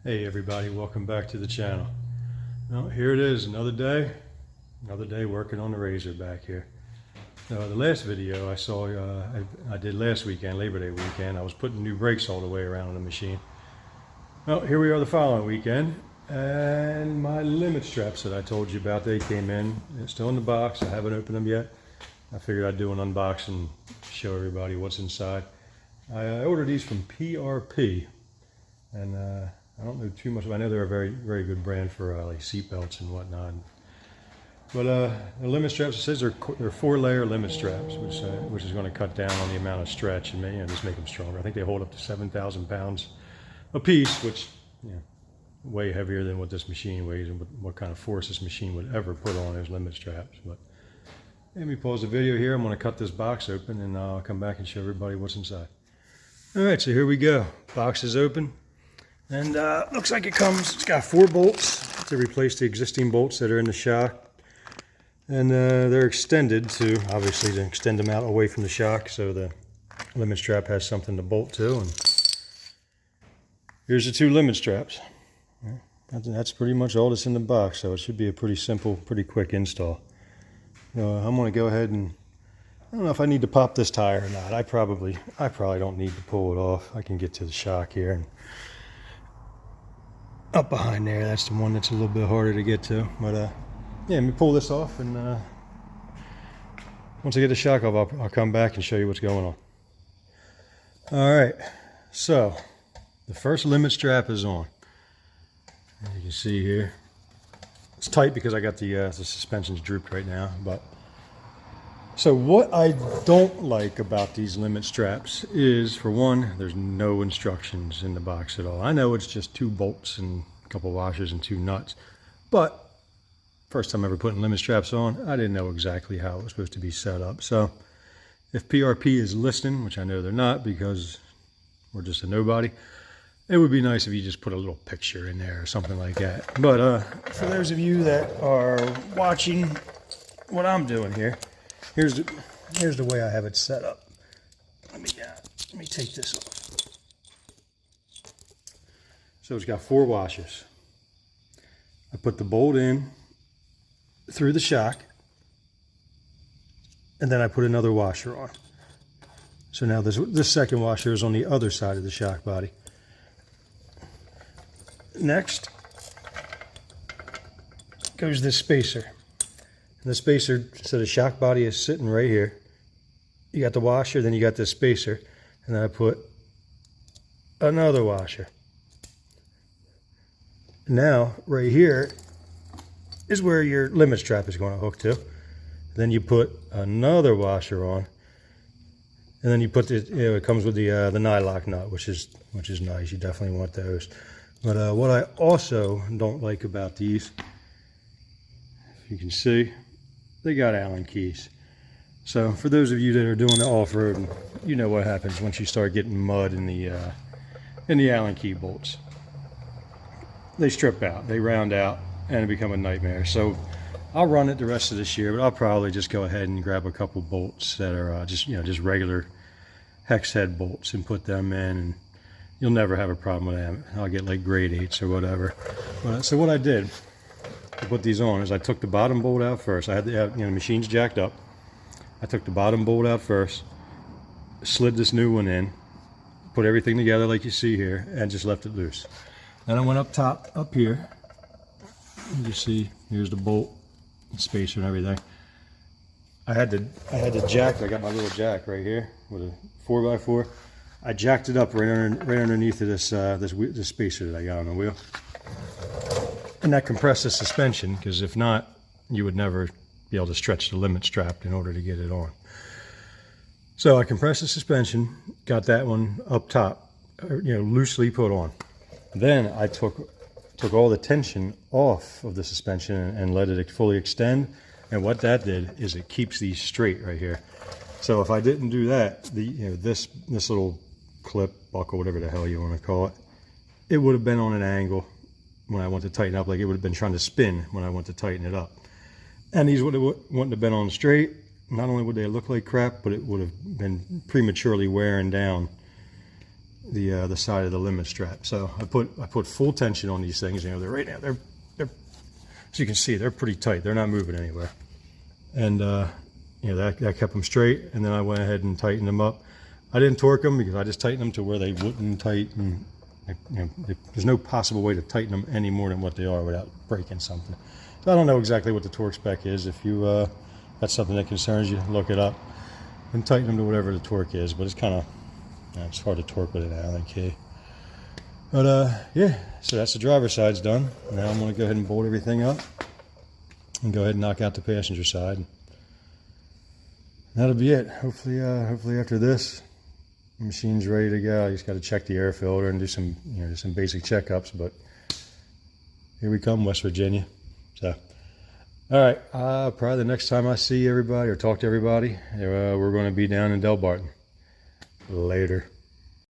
Hey everybody, welcome back to the channel. Well, here it is, another day working on the Razor back here. So the last video I saw, I did last weekend, Labor Day weekend, I was putting new brakes all the way around the machine. Well, here we are the following weekend, and my limit straps that I told you about, they came in. They're still in the box, I haven't opened them yet. I figured I'd do an unboxing, show everybody what's inside. I ordered these from PRP, and I don't know too much. I know they're a very good brand for like seat belts and whatnot. But the limit straps, it says they're 4-layer limit straps, which is going to cut down on the amount of stretch and just make them stronger. I think they hold up to 7,000 pounds a piece, which way heavier than what this machine weighs and what kind of force this machine would ever put on those limit straps. But let me pause the video here. I'm going to cut this box open and I'll come back and show everybody what's inside. All right, so here we go. Box is open. And looks like it's got 4 bolts to replace the existing bolts that are in the shock. And they're extended obviously to extend them out away from the shock so the limit strap has something to bolt to. And here's the 2 limit straps. That's pretty much all that's in the box, so it should be a pretty simple, pretty quick install. I'm going to go ahead and, I don't know if I need to pop this tire or not. I probably don't need to pull it off. I can get to the shock here. And up behind there, that's the one that's a little bit harder to get to. But yeah, let me pull this off, and once I get the shock off, I'll come back and show you what's going on. All right, so the first limit strap is on. As you can see here, it's tight because I got the suspension's drooped right now. But so what I don't like about these limit straps is, for one, there's no instructions in the box at all. I know it's just 2 bolts and a couple washers and 2 nuts, but first time ever putting limit straps on, I didn't know exactly how it was supposed to be set up. So if PRP is listening, which I know they're not because we're just a nobody, it would be nice if you just put a little picture in there or something like that. But for those of you that are watching what I'm doing here, here's the way I have it set up. Let me take this off. So it's got 4 washers. I put the bolt in through the shock, and then I put another washer on. So now this second washer is on the other side of the shock body. Next goes this spacer. And the spacer, so the shock body is sitting right here. You got the washer, then you got this spacer, and then I put another washer. Now, right here is where your limit strap is going to hook to. Then you put another washer on, and then you put it comes with the nylock nut, which is nice. You definitely want those. But what I also don't like about these, if you can see, they got Allen keys. So for those of you that are doing the off-road, you know what happens once you start getting mud in the Allen key bolts. They strip out, they round out, and become a nightmare. So I'll run it the rest of this year, but I'll probably just go ahead and grab a couple bolts that are just regular hex head bolts and put them in, and you'll never have a problem with them. I'll get like grade 8s or whatever. So what I did to put these on is I took the bottom bolt out first. I had the machine's jacked up. I took the bottom bolt out first, slid this new one in, put everything together like you see here, and just left it loose. Then I went up top, up here. You see, here's the bolt, spacer, and everything. I had the jack. I got my little jack right here with a 4x4. I jacked it up right underneath of this spacer that I got on the wheel. And that compressed the suspension, because if not, you would never be able to stretch the limit strap in order to get it on. So I compressed the suspension, got that one up top, loosely put on. Then I took all the tension off of the suspension and let it fully extend. And what that did is it keeps these straight right here. So if I didn't do that, this little clip, buckle, whatever the hell you want to call it, it would have been on an angle when I went to tighten up, like it would have been trying to spin when I went to tighten it up. And these wouldn't have been on straight. Not only would they look like crap, but it would have been prematurely wearing down the side of the limit strap. So I put full tension on these things. You know, they're right now they're as you can see, they're pretty tight. They're not moving anywhere. And you know, that kept them straight. And then I went ahead and tightened them up. I didn't torque them because I just tightened them to where they wouldn't tighten. You know, there's no possible way to tighten them any more than what they are without breaking something. So I don't know exactly what the torque spec is. If you that's something that concerns you, look it up and tighten them to whatever the torque is. But it's kind of, you know, it's hard to torque with an Allen key. But yeah, so that's the driver's side's done. Now I'm going to go ahead and bolt everything up and go ahead and knock out the passenger side. That'll be it. Hopefully after this, the machine's ready to go. I just got to check the air filter and do some, you know, some basic checkups. But here we come, West Virginia. So, all right, probably the next time I see everybody or talk to everybody, we're going to be down in Delbarton. Later.